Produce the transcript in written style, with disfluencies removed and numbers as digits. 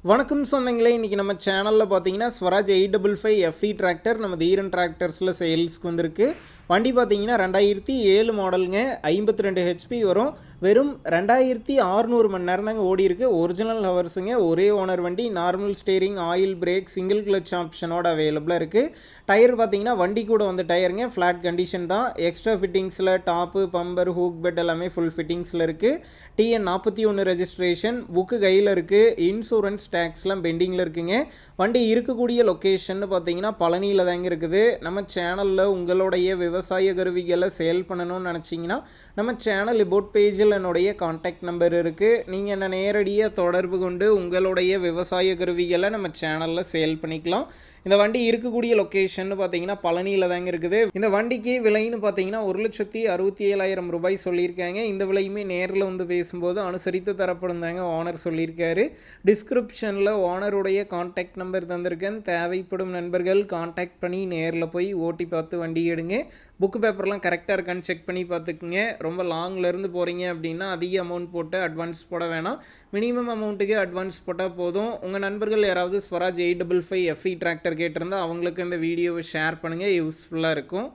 வணக்கம் சொந்தங்களே, இன்றைக்கி நம்ம சேனலில் பார்த்தீங்கன்னா ஸ்வராஜ் 855 எஃப்இ டிராக்டர் நம்ம தீரன் டிராக்டர்ஸில் சேல்ஸ்க்கு வந்திருக்கு. வண்டி பார்த்தீங்கன்னா 2007 மாடலுங்க, 52 ஹெச்பி வரும். வெறும் 2600 மணி நேரம் தாங்க ஓடி இருக்குது. ஒரிஜினல் ஹவர்ஸுங்க, ஒரே ஓனர் வண்டி. Normal steering, oil brake, single clutch ஆப்ஷனோட அவைலபிளாக இருக்குது. டயர் பார்த்தீங்கன்னா வண்டி கூட வந்து டயருங்க ஃப்ளாட் கண்டிஷன் தான். எக்ஸ்ட்ரா ஃபிட்டிங்ஸில் டாப்பு, பம்பர், ஹூக் பெட் எல்லாமே ஃபுல் ஃபிட்டிங்ஸில் இருக்குது. TN 41 ரெஜிஸ்ட்ரேஷன், புக்கு கையில் இருக்குது. இன்சூரன்ஸ் டேக்ஸ்லாம் பெண்டிங்கில் இருக்குங்க. வண்டி இருக்கக்கூடிய லொக்கேஷன் பார்த்தீங்கன்னா பழனியில் தாங்க இருக்குது. நம்ம சேனலில் உங்களுடைய விவசாய கருவிகளை சேல் பண்ணணும்னு நினச்சிங்கன்னா நம்ம சேனல் இபோட் பேஜில் என்னுடைய கான்டாக்ட் நம்பர் இருக்குது. நீங்கள் என்ன நேரடியாக தொடர்பு கொண்டு உங்களுடைய விவசாய கருவிகளை நம்ம சேனலில் சேல் பண்ணிக்கலாம். இந்த வண்டி இருக்கக்கூடிய லொக்கேஷன் பார்த்தீங்கன்னா பழனியில் தாங்க இருக்குது. இந்த வண்டிக்கு விலைன்னு பார்த்தீங்கன்னா 1,67,000 ரூபாய் சொல்லியிருக்காங்க. இந்த விலையுமே நேரில் வந்து பேசும்போது அனுசரித்து தரப்படும் தாங்க ஓனர் சொல்லியிருக்காரு. டிஸ்கிரிப்ஷனில் ஓனருடைய கான்டாக்ட் நம்பர் தந்திருக்கேன். தேவைப்படும் நண்பர்கள் கான்டாக்ட் பண்ணி நேரில் போய் ஓட்டி பார்த்து வண்டி எடுங்க. புக்கு பேப்பர்லாம் கரெக்டாக இருக்கான்னு செக் பண்ணி பார்த்துக்குங்க. ரொம்ப லாங்லேருந்து போகிறீங்க அப்படின்னா அதிக அமௌண்ட் போட்டு அட்வான்ஸ் போட வேணாம். மினிமம் அமௌண்ட்டுக்கு அட்வான்ஸ் போட்டால் போதும். உங்கள் நண்பர்கள் யாராவது ஸ்வராஜ் 855 எஃப்இ டிராக்டர் கேட்டிருந்தால் அவங்களுக்கு இந்த வீடியோவை ஷேர் பண்ணுங்கள், யூஸ்ஃபுல்லாக இருக்கும்.